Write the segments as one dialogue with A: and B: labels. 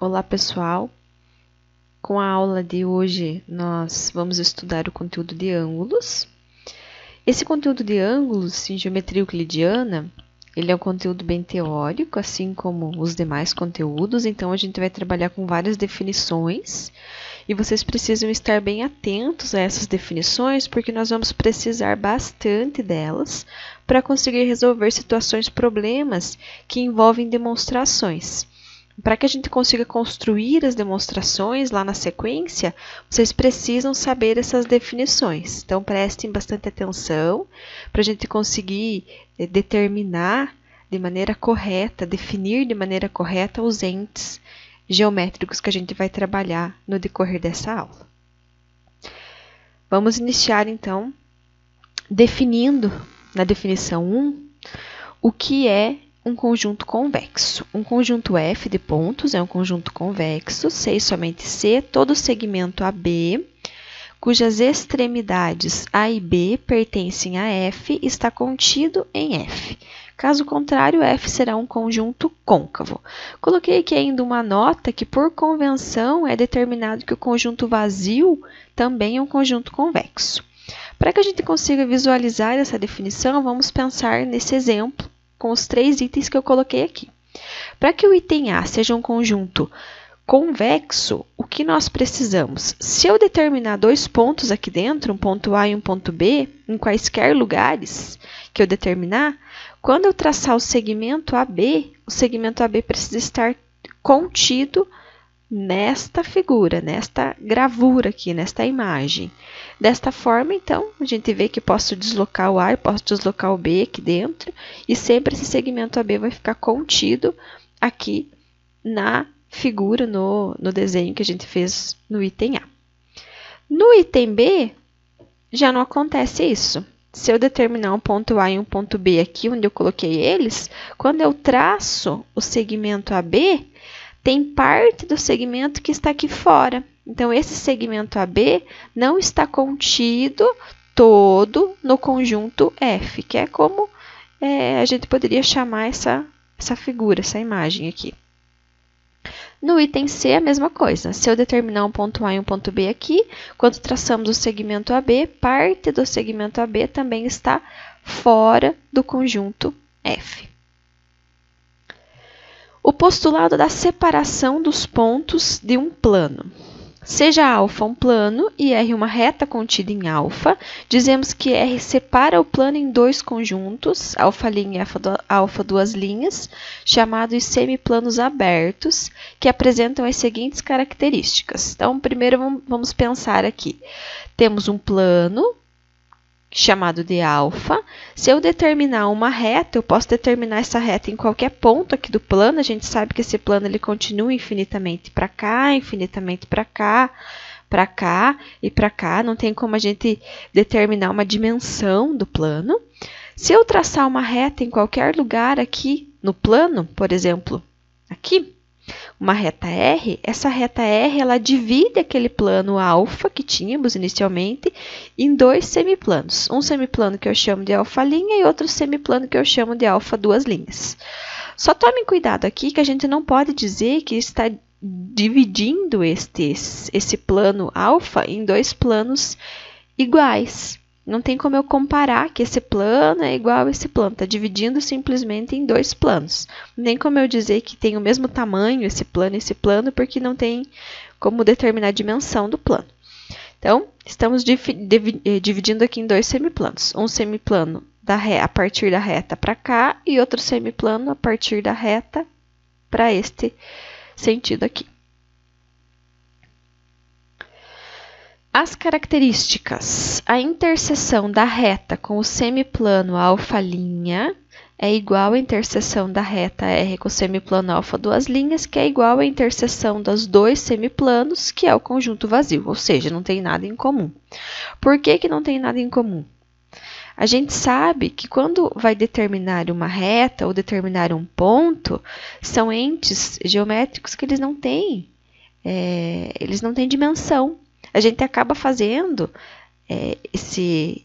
A: Olá pessoal, com a aula de hoje nós vamos estudar o conteúdo de ângulos. Esse conteúdo de ângulos em geometria euclidiana, ele é um conteúdo bem teórico, assim como os demais conteúdos, então a gente vai trabalhar com várias definições e vocês precisam estar bem atentos a essas definições, porque nós vamos precisar bastante delas para conseguir resolver situações, problemas que envolvem demonstrações. Para que a gente consiga construir as demonstrações lá na sequência, vocês precisam saber essas definições. Então, prestem bastante atenção para a gente conseguir determinar de maneira correta, definir de maneira correta os entes geométricos que a gente vai trabalhar no decorrer dessa aula. Vamos iniciar, então, definindo, na definição 1, o que é um conjunto convexo. Um conjunto F de pontos é um conjunto convexo, C e somente C, todo segmento AB, cujas extremidades A e B pertencem a F, está contido em F. Caso contrário, F será um conjunto côncavo. Coloquei aqui ainda uma nota que, por convenção, é determinado que o conjunto vazio também é um conjunto convexo. Para que a gente consiga visualizar essa definição, vamos pensar nesse exemplo com os 3 itens que eu coloquei aqui. Para que o item A seja um conjunto convexo, o que nós precisamos? Se eu determinar 2 pontos aqui dentro, um ponto A e um ponto B, em quaisquer lugares que eu determinar, quando eu traçar o segmento AB precisa estar contido nesta figura, nesta gravura aqui, nesta imagem. Desta forma, então, a gente vê que posso deslocar o A e posso deslocar o B aqui dentro, e sempre esse segmento AB vai ficar contido aqui na figura, no desenho que a gente fez no item A. No item B, já não acontece isso. Se eu determinar um ponto A e um ponto B aqui, onde eu coloquei eles, quando eu traço o segmento AB, tem parte do segmento que está aqui fora. Então, esse segmento AB não está contido todo no conjunto F, que é como a gente poderia chamar essa figura, essa imagem aqui. No item C, a mesma coisa. Se eu determinar um ponto A e um ponto B aqui, quando traçamos o segmento AB, parte do segmento AB também está fora do conjunto F. O postulado da separação dos pontos de um plano. Seja alfa um plano e R uma reta contida em alfa, dizemos que R separa o plano em 2 conjuntos, alfa' e alfa duas linhas, chamados semiplanos abertos, que apresentam as seguintes características. Então, primeiro vamos pensar aqui. Temos um plano chamado de alfa. Se eu determinar uma reta, eu posso determinar essa reta em qualquer ponto aqui do plano. A gente sabe que esse plano ele continua infinitamente para cá, infinitamente para cá e para cá. Não tem como a gente determinar uma dimensão do plano. Se eu traçar uma reta em qualquer lugar aqui no plano, por exemplo, aqui, uma reta R, essa reta R ela divide aquele plano alfa que tínhamos inicialmente em 2 semiplanos. Um semiplano que eu chamo de alfa' e outro semiplano que eu chamo de alfa duas linhas. Só tomem cuidado aqui que a gente não pode dizer que está dividindo esse plano alfa em 2 planos iguais. Não tem como eu comparar que esse plano é igual a esse plano. Está dividindo simplesmente em 2 planos. Nem como eu dizer que tem o mesmo tamanho esse plano, porque não tem como determinar a dimensão do plano. Então, estamos dividindo aqui em 2 semiplanos. Um semiplano a partir da reta para cá e outro semiplano a partir da reta para este sentido aqui. As características. A interseção da reta com o semiplano alfa' é igual à interseção da reta R com o semiplano alfa duas linhas, que é igual à interseção dos 2 semiplanos, que é o conjunto vazio, ou seja, não tem nada em comum. Por que não tem nada em comum? A gente sabe que quando vai determinar uma reta ou determinar um ponto, são entes geométricos que eles não têm dimensão. A gente acaba fazendo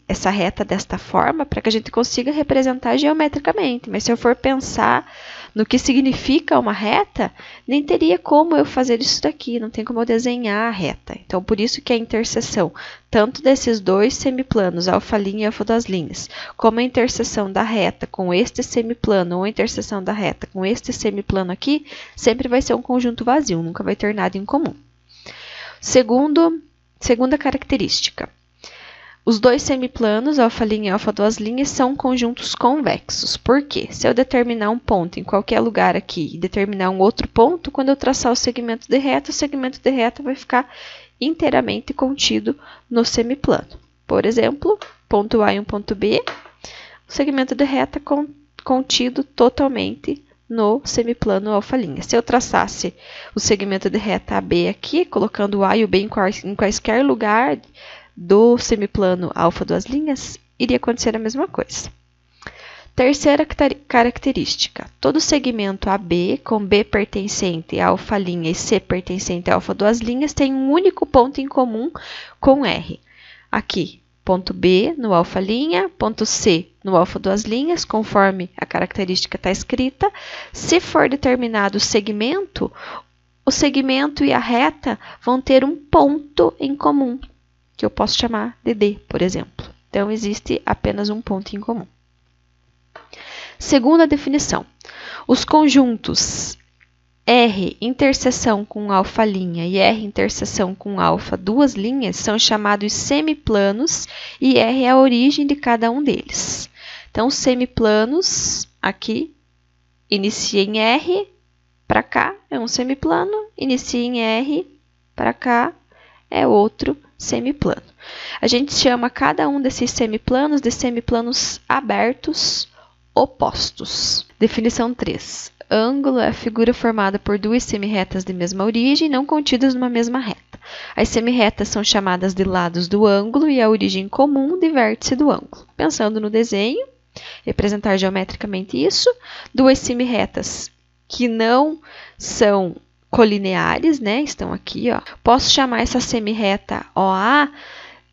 A: essa reta desta forma para que a gente consiga representar geometricamente. Mas se eu for pensar no que significa uma reta, nem teria como eu fazer isso daqui, não tem como eu desenhar a reta. Então, por isso que a interseção tanto desses dois semiplanos, alfa-linha e alfa-duas linhas, como a interseção da reta com este semiplano ou a interseção da reta com este semiplano aqui, sempre vai ser um conjunto vazio, nunca vai ter nada em comum. Segunda característica. Os dois semiplanos, alfa-linha e alfa-duas linhas, são conjuntos convexos. Por quê? Se eu determinar um ponto em qualquer lugar aqui e determinar um outro ponto, quando eu traçar o segmento de reta, o segmento de reta vai ficar inteiramente contido no semiplano. Por exemplo, ponto A e um ponto B, o segmento de reta contido totalmente no semiplano alfa-linha. Se eu traçasse o segmento de reta AB aqui, colocando o A e o B em quaisquer lugar do semiplano alfa-duas linhas, iria acontecer a mesma coisa. Terceira característica. Todo segmento AB com B pertencente a alfa-linha e C pertencente a alfa-duas linhas tem um único ponto em comum com R. Aqui, ponto B no alfa-linha, ponto C no alfa-duas linhas, conforme a característica está escrita. Se for determinado o segmento e a reta vão ter um ponto em comum, que eu posso chamar de D, por exemplo. Então, existe apenas um ponto em comum. Segunda definição. Os conjuntos R interseção com alfa-linha e R interseção com alfa duas linhas são chamados semiplanos e R é a origem de cada um deles. Então, semiplanos, aqui, inicia em R, para cá é um semiplano, inicia em R, para cá é outro semiplano. A gente chama cada um desses semiplanos de semiplanos abertos opostos. Definição 3. Ângulo é a figura formada por duas semirretas de mesma origem, não contidas numa mesma reta. As semirretas são chamadas de lados do ângulo e a origem comum de vértice do ângulo. Pensando no desenho, representar geometricamente isso, duas semirretas que não são colineares, né? Estão aqui, ó. Posso chamar essa semirreta OA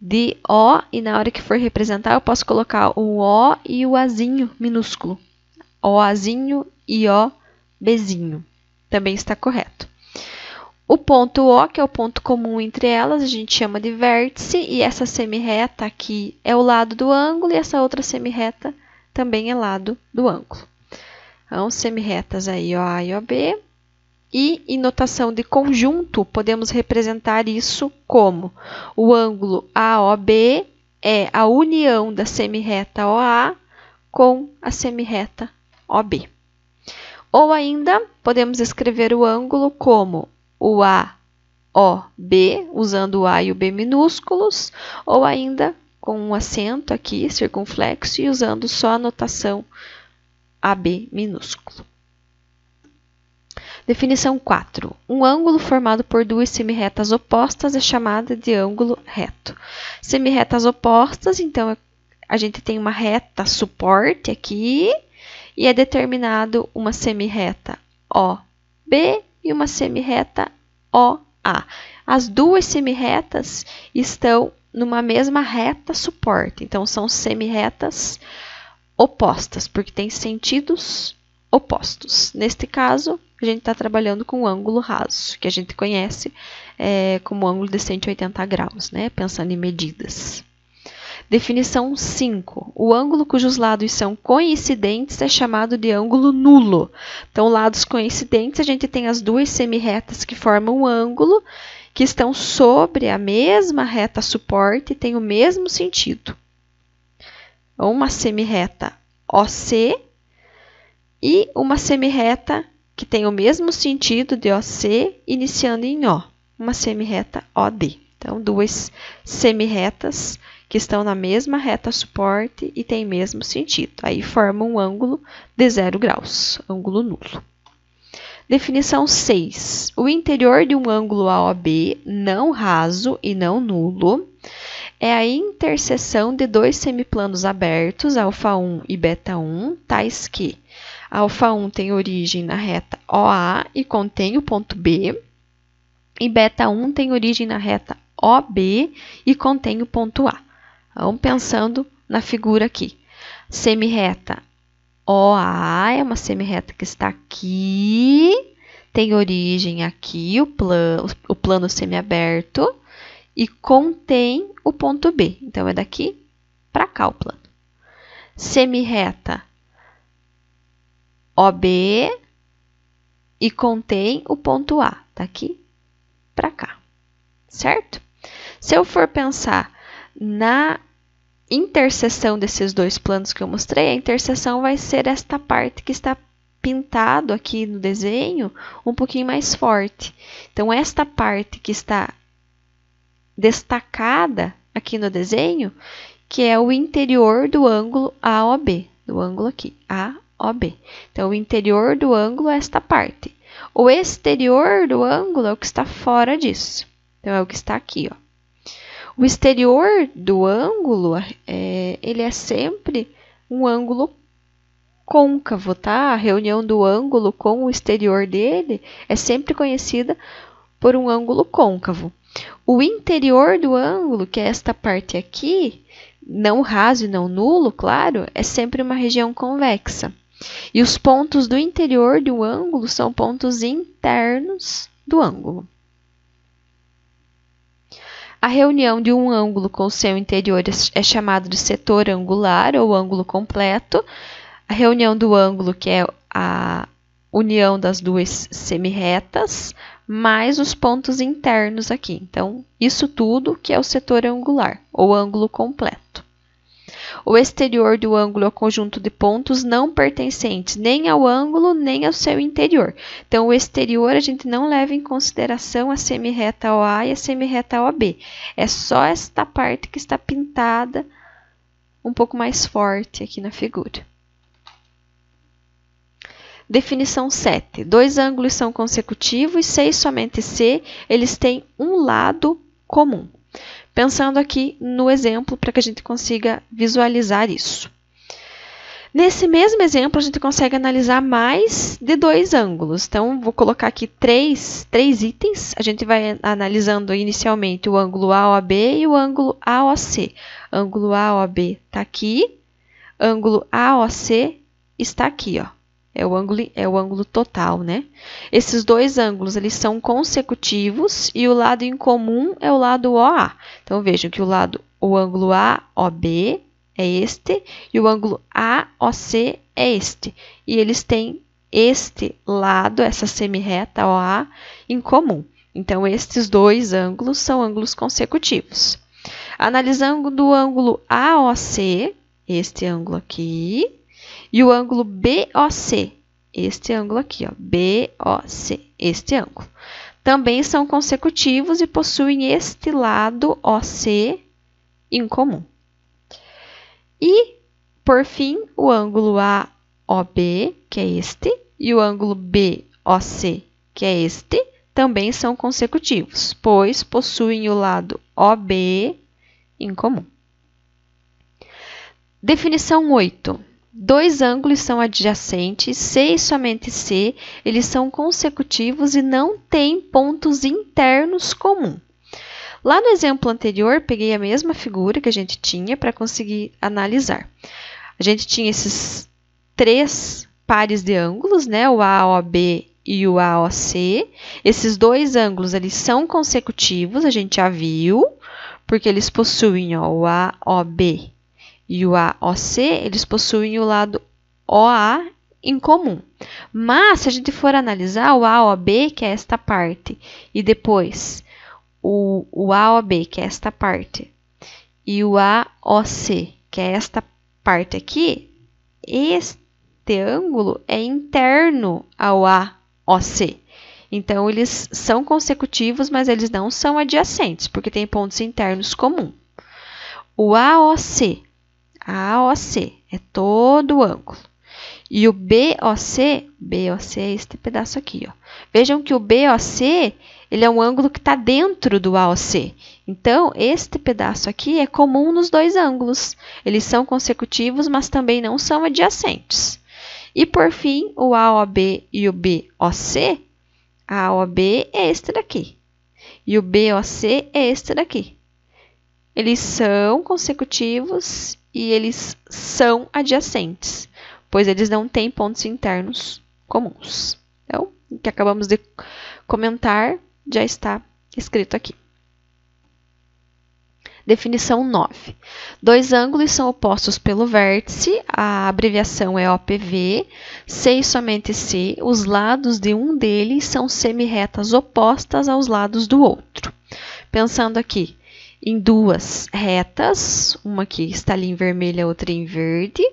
A: de O e na hora que for representar eu posso colocar o O e o Azinho minúsculo. OAzinho e OBzinho. Também está correto. O ponto O, que é o ponto comum entre elas, a gente chama de vértice e essa semirreta aqui é o lado do ângulo e essa outra semirreta também é lado do ângulo. Então, semirretas aí OA e OB. E em notação de conjunto, podemos representar isso como o ângulo AOB é a união da semirreta OA com a semirreta OB. Ou ainda, podemos escrever o ângulo como o AOB, usando o A e o B minúsculos, ou ainda com um acento aqui, circunflexo, e usando só a notação AB minúsculo. Definição 4. Um ângulo formado por duas semirretas opostas é chamado de ângulo reto. Semirretas opostas, então, a gente tem uma reta suporte aqui e é determinado uma semirreta OB e uma semirreta OA. As duas semirretas estão numa mesma reta suporte, então são semirretas opostas, porque têm sentidos opostos. Neste caso, a gente está trabalhando com o ângulo raso, que a gente conhece como ângulo de 180 graus, né? Pensando em medidas. Definição 5. O ângulo cujos lados são coincidentes é chamado de ângulo nulo. Então, lados coincidentes, a gente tem as duas semirretas que formam um ângulo, que estão sobre a mesma reta suporte e têm o mesmo sentido. Uma semirreta OC e uma semirreta que tem o mesmo sentido de OC, iniciando em O, uma semirreta OD. Então, duas semirretas que estão na mesma reta suporte e têm o mesmo sentido. Aí formam um ângulo de 0 graus, ângulo nulo. Definição 6. O interior de um ângulo AOB não raso e não nulo é a interseção de dois semiplanos abertos, α1 e β1, tais que α1 tem origem na reta OA e contém o ponto B, e β1 tem origem na reta OB e contém o ponto A. Vamos pensando na figura aqui. Semirreta OA é uma semirreta que está aqui, tem origem aqui, o plano semiaberto, e contém o ponto B. Então, é daqui para cá o plano. Semirreta OB e contém o ponto A, daqui para cá, certo? Se eu for pensar na interseção desses dois planos que eu mostrei, a interseção vai ser esta parte que está pintado aqui no desenho um pouquinho mais forte. Então, esta parte que está destacada aqui no desenho, que é o interior do ângulo AOB, do ângulo aqui, AOB. Então, o interior do ângulo é esta parte. O exterior do ângulo é o que está fora disso. Então, é o que está aqui, ó. O exterior do ângulo, ele é sempre um ângulo côncavo, tá? A reunião do ângulo com o exterior dele é sempre conhecida por um ângulo côncavo. O interior do ângulo, que é esta parte aqui, não raso e não nulo, claro, é sempre uma região convexa. E os pontos do interior do ângulo são pontos internos do ângulo. A reunião de um ângulo com o seu interior é chamado de setor angular ou ângulo completo. A reunião do ângulo, que é a união das duas semirretas, mais os pontos internos aqui. Então, isso tudo que é o setor angular, ou ângulo completo. O exterior do ângulo é o conjunto de pontos não pertencentes nem ao ângulo, nem ao seu interior. Então, o exterior a gente não leva em consideração a semirreta OA e a semirreta OB. É só esta parte que está pintada um pouco mais forte aqui na figura. Definição 7. Dois ângulos são consecutivos, C e somente C, eles têm um lado comum. Pensando aqui no exemplo para que a gente consiga visualizar isso. Nesse mesmo exemplo, a gente consegue analisar mais de dois ângulos. Então, vou colocar aqui três itens. A gente vai analisando inicialmente o ângulo AOB e o ângulo AOC. Ângulo AOB está aqui, ângulo AOC está aqui, ó. É o ângulo total, né? Esses dois ângulos, eles são consecutivos e o lado em comum é o lado OA. Então, vejam que o ângulo AOB é este e o ângulo AOC é este. E eles têm este lado, essa semirreta OA, em comum. Então, estes dois ângulos são ângulos consecutivos. Analisando o ângulo AOC, este ângulo aqui, e o ângulo BOC, este ângulo aqui, ó, BOC, este ângulo. Também são consecutivos e possuem este lado OC em comum. E, por fim, o ângulo AOB, que é este, e o ângulo BOC, que é este, também são consecutivos, pois possuem o lado OB em comum. Definição 8. Dois ângulos são adjacentes, C e somente C, eles são consecutivos e não têm pontos internos comuns. Lá no exemplo anterior, peguei a mesma figura que a gente tinha para conseguir analisar. A gente tinha esses três pares de ângulos, né? O AOB e o AOC. Esses dois ângulos, eles são consecutivos, a gente já viu, porque eles possuem, ó, o AOB e o AOC, eles possuem o lado OA em comum. Mas, se a gente for analisar o AOB, que é esta parte, e depois o AOB, que é esta parte, e o AOC, que é esta parte aqui, este ângulo é interno ao AOC. Então, eles são consecutivos, mas eles não são adjacentes, porque tem pontos internos comuns. O AOC é todo o ângulo. E o BOC é este pedaço aqui, ó. Vejam que o BOC, ele é um ângulo que está dentro do AOC. Então, este pedaço aqui é comum nos dois ângulos. Eles são consecutivos, mas também não são adjacentes. E, por fim, o AOB e o BOC, a AOB é este daqui. E o BOC é este daqui. eles são consecutivos e eles são adjacentes, pois eles não têm pontos internos comuns. Então, o que acabamos de comentar já está escrito aqui. Definição 9. Dois ângulos são opostos pelo vértice, a abreviação é OPV, se e somente se os lados de um deles são semirretas opostas aos lados do outro. Pensando aqui em duas retas, uma que está ali em vermelho, a outra em verde,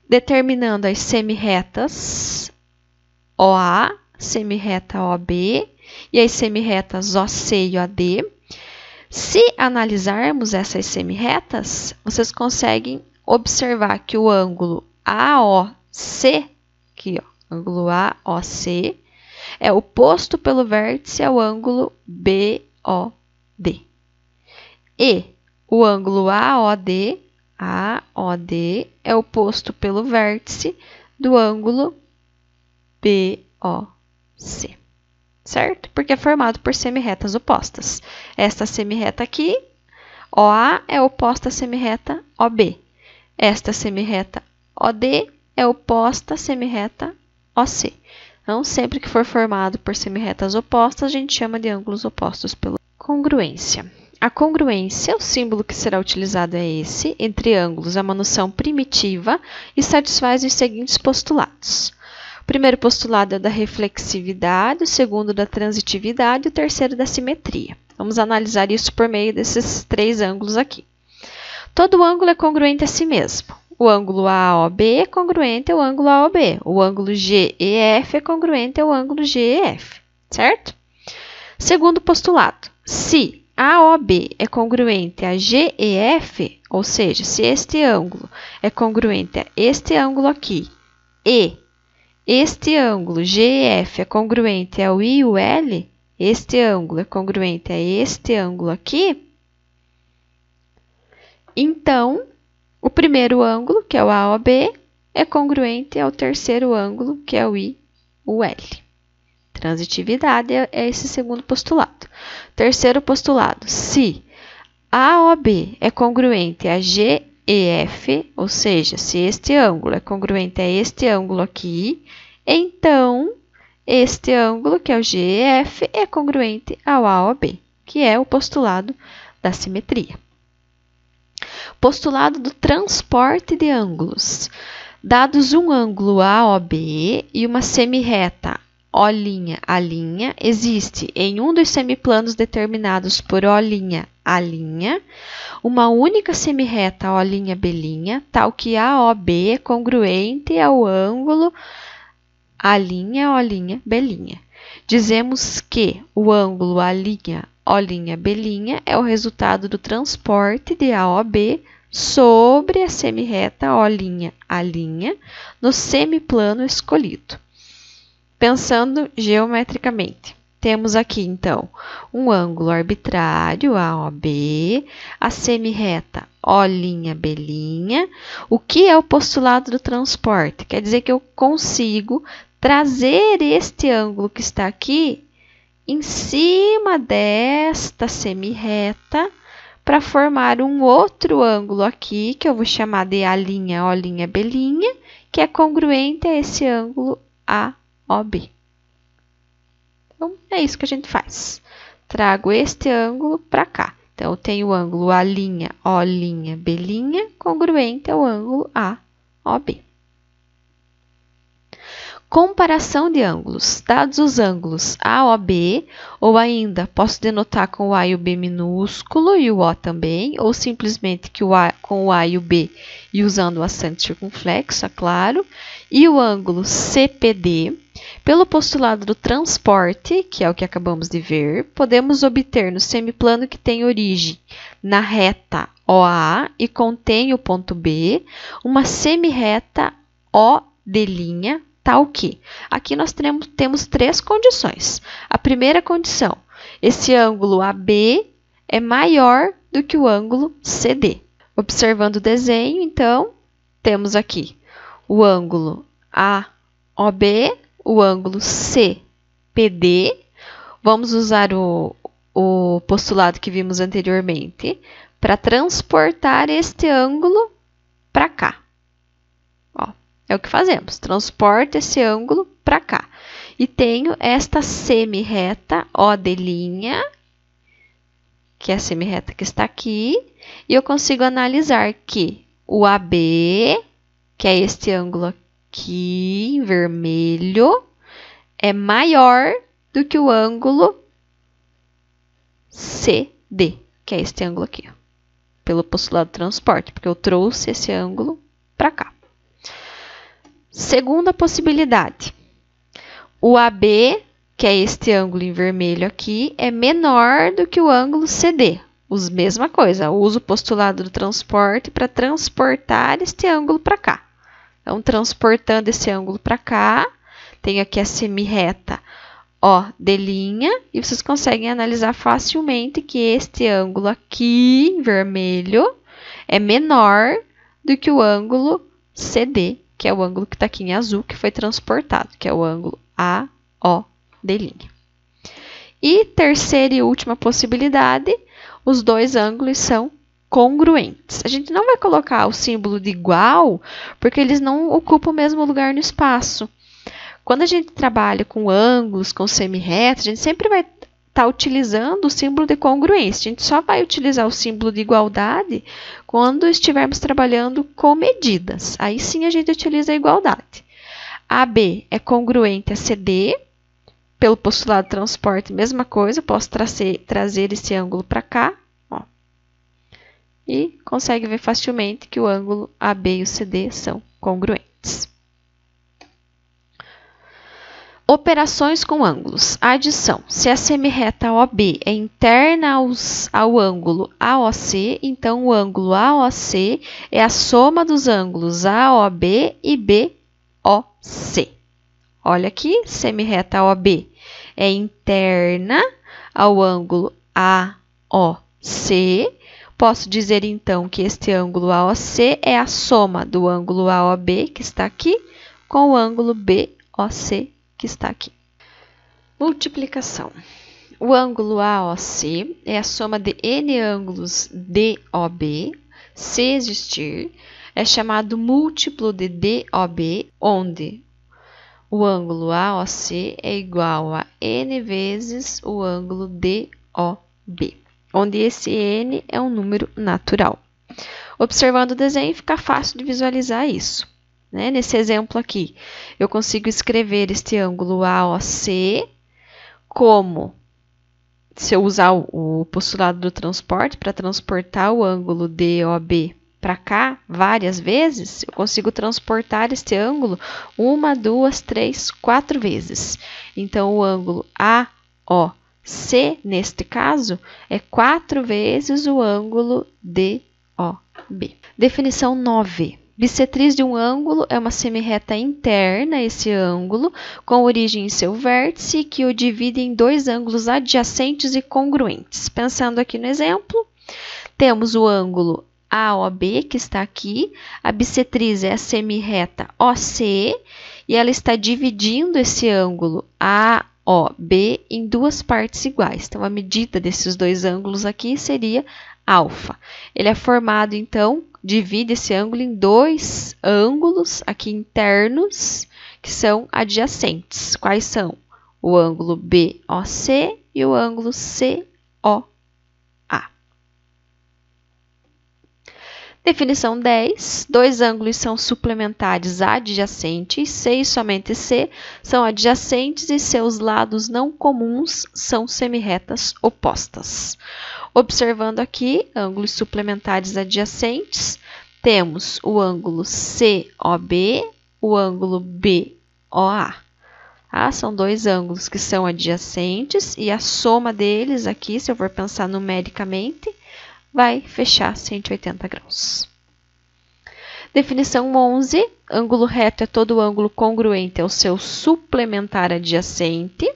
A: determinando as semirretas OA, semirreta OB e as semirretas OC e OD. Se analisarmos essas semirretas, vocês conseguem observar que o ângulo AOC, aqui, ó, ângulo AOC, é oposto pelo vértice ao ângulo BOD. E o ângulo AOD é oposto pelo vértice do ângulo BOC. Certo? Porque é formado por semirretas opostas. Esta semirreta aqui, OA, é oposta à semirreta OB. Esta semirreta OD é oposta à semirreta OC. Então, sempre que for formado por semirretas opostas, a gente chama de ângulos opostos pela congruência. A congruência, o símbolo que será utilizado é esse, entre ângulos, é uma noção primitiva e satisfaz os seguintes postulados. O primeiro postulado é da reflexividade, o segundo da transitividade e o terceiro da simetria. Vamos analisar isso por meio desses três ângulos aqui. Todo ângulo é congruente a si mesmo. O ângulo AOB é congruente ao ângulo AOB. O ângulo GEF é congruente ao ângulo GEF, certo? Segundo postulado, se AOB é congruente a GEF, ou seja, se este ângulo é congruente a este ângulo aqui e este ângulo GEF é congruente ao IUL, este ângulo é congruente a este ângulo aqui, então, o primeiro ângulo, que é o AOB, é congruente ao terceiro ângulo, que é o IUL. Transitividade é esse segundo postulado. Terceiro postulado, se AOB é congruente a GEF, ou seja, se este ângulo é congruente a este ângulo aqui, então este ângulo, que é o GEF, é congruente ao AOB, que é o postulado da simetria. Postulado do transporte de ângulos. Dados um ângulo AOB e uma semirreta O'A', existe em um dos semiplanos determinados por O'A', uma única semirreta O'B', tal que AOB é congruente ao ângulo A'O'B'. Dizemos que o ângulo A'O'B' é o resultado do transporte de AOB sobre a semirreta O'A' no semiplano escolhido. Pensando geometricamente, temos aqui, então, um ângulo arbitrário, AOB, a semirreta O'B'. O que é o postulado do transporte? Quer dizer que eu consigo trazer este ângulo que está aqui em cima desta semirreta para formar um outro ângulo aqui, que eu vou chamar de A'O'B', que é congruente a esse ângulo AOB. Então, é isso que a gente faz. Trago este ângulo para cá. Então, eu tenho o ângulo A'O'B', congruente ao ângulo AOB. Comparação de ângulos. Dados os ângulos AOB, ou ainda posso denotar com o A e o B minúsculo e o O também, ou simplesmente com o A e o B e usando o acento circunflexo, é claro, e o ângulo CPD. Pelo postulado do transporte, que é o que acabamos de ver, podemos obter no semiplano que tem origem na reta OA e contém o ponto B, uma semirreta OD', tal que aqui nós temos três condições. A primeira condição, esse ângulo AB é maior do que o ângulo CD. Observando o desenho, então, temos aqui o ângulo AOB, o ângulo CPD. Vamos usar o postulado que vimos anteriormente para transportar este ângulo para cá. Ó, é o que fazemos, transporta esse ângulo para cá. E tenho esta semi-reta OD', que é a semi-reta que está aqui, e eu consigo analisar que o AB, que é este ângulo aqui, em vermelho, é maior do que o ângulo CD, que é este ângulo aqui, ó, pelo postulado do transporte, porque eu trouxe esse ângulo para cá. Segunda possibilidade, o AB, que é este ângulo em vermelho aqui, é menor do que o ângulo CD. Mesma coisa, eu uso o postulado do transporte para transportar este ângulo para cá. Então, transportando esse ângulo para cá, tenho aqui a semi-reta OD', e vocês conseguem analisar facilmente que este ângulo aqui, em vermelho, é menor do que o ângulo CD, que é o ângulo que está aqui em azul, que foi transportado, que é o ângulo AOD'. E terceira e última possibilidade, os dois ângulos são congruentes. A gente não vai colocar o símbolo de igual, porque eles não ocupam o mesmo lugar no espaço. Quando a gente trabalha com ângulos, com semi-retas, a gente sempre vai estar utilizando o símbolo de congruência. A gente só vai utilizar o símbolo de igualdade quando estivermos trabalhando com medidas. Aí sim a gente utiliza a igualdade. AB é congruente a CD, pelo postulado de transporte, mesma coisa, posso trazer esse ângulo para cá, ó, e consegue ver facilmente que o ângulo AB e o CD são congruentes. Operações com ângulos. Adição. Se a semi-reta OB é interna ao ângulo AOC, então o ângulo AOC é a soma dos ângulos AOB e BOC. Olha aqui, semi-reta OB é interna ao ângulo AOC. Posso dizer, então, que este ângulo AOC é a soma do ângulo AOB, que está aqui, com o ângulo BOC, que está aqui. Multiplicação. O ângulo AOC é a soma de n ângulos DOB. Se existir, é chamado múltiplo de DOB, onde o ângulo AOC é igual a n vezes o ângulo DOB, onde esse n é um número natural. Observando o desenho, fica fácil de visualizar isso, né? Nesse exemplo aqui, eu consigo escrever este ângulo AOC como, se eu usar o postulado do transporte para transportar o ângulo DOB para cá várias vezes, eu consigo transportar este ângulo 1, 2, 3, 4 vezes. Então, o ângulo AOC, neste caso, é 4 vezes o ângulo DOB. Definição 9. Bissetriz de um ângulo é uma semi-reta interna a esse ângulo, com origem em seu vértice, que o divide em dois ângulos adjacentes e congruentes. Pensando aqui no exemplo, temos o ângulo AOB, que está aqui, a bissetriz é a semi-reta OC, e ela está dividindo esse ângulo AOB em duas partes iguais. Então, a medida desses dois ângulos aqui seria alfa. Ele é formado, então, divide esse ângulo em dois ângulos aqui internos, que são adjacentes. Quais são? O ângulo BOC e o ângulo COA. Definição 10. Dois ângulos são suplementares adjacentes. C e somente C são adjacentes e seus lados não comuns são semi-retas opostas. Observando aqui, ângulos suplementares adjacentes, temos o ângulo COB, o ângulo BOA. Tá? São dois ângulos que são adjacentes e a soma deles aqui, se eu for pensar numericamente, vai fechar 180 graus. Definição 11. Ângulo reto é todo ângulo congruente ao seu suplementar adjacente.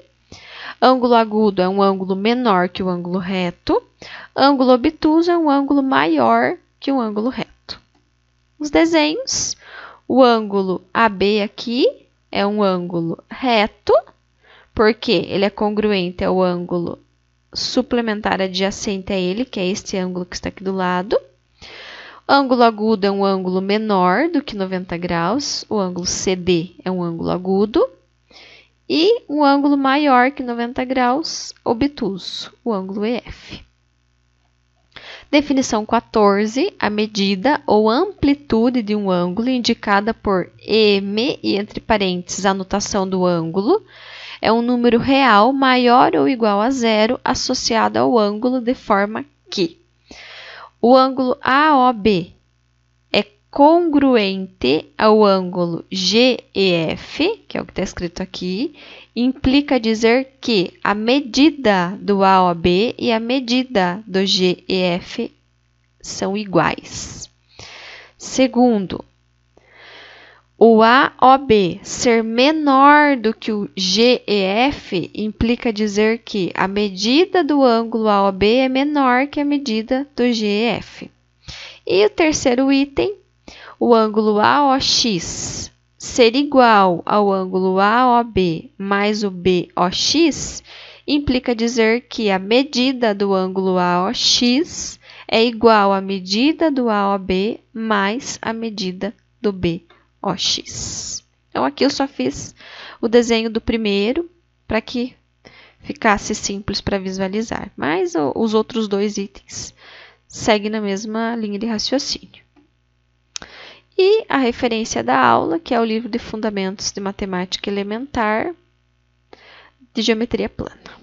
A: Ângulo agudo é um ângulo menor que o ângulo reto. Ângulo obtuso é um ângulo maior que o ângulo reto. Os desenhos. O ângulo AB aqui é um ângulo reto, porque ele é congruente ao ângulo suplementar adjacente a ele, que é este ângulo que está aqui do lado. O ângulo agudo é um ângulo menor do que 90 graus, o ângulo CD é um ângulo agudo, e um ângulo maior que 90 graus, obtuso, o ângulo EF. Definição 14, a medida ou amplitude de um ângulo indicada por M, e entre parênteses a notação do ângulo, é um número real maior ou igual a zero associado ao ângulo de forma que o ângulo AOB é congruente ao ângulo GEF, que é o que está escrito aqui, implica dizer que a medida do AOB e a medida do GEF são iguais. Segundo, o AOB ser menor do que o GEF implica dizer que a medida do ângulo AOB é menor que a medida do GEF. E o terceiro item, o ângulo AOX ser igual ao ângulo AOB mais o BOX implica dizer que a medida do ângulo AOX é igual à medida do AOB mais a medida do BOX. Então, aqui eu só fiz o desenho do primeiro para que ficasse simples para visualizar. Mas os outros dois itens seguem na mesma linha de raciocínio. E a referência da aula, que é o livro de Fundamentos de Matemática Elementar de Geometria Plana.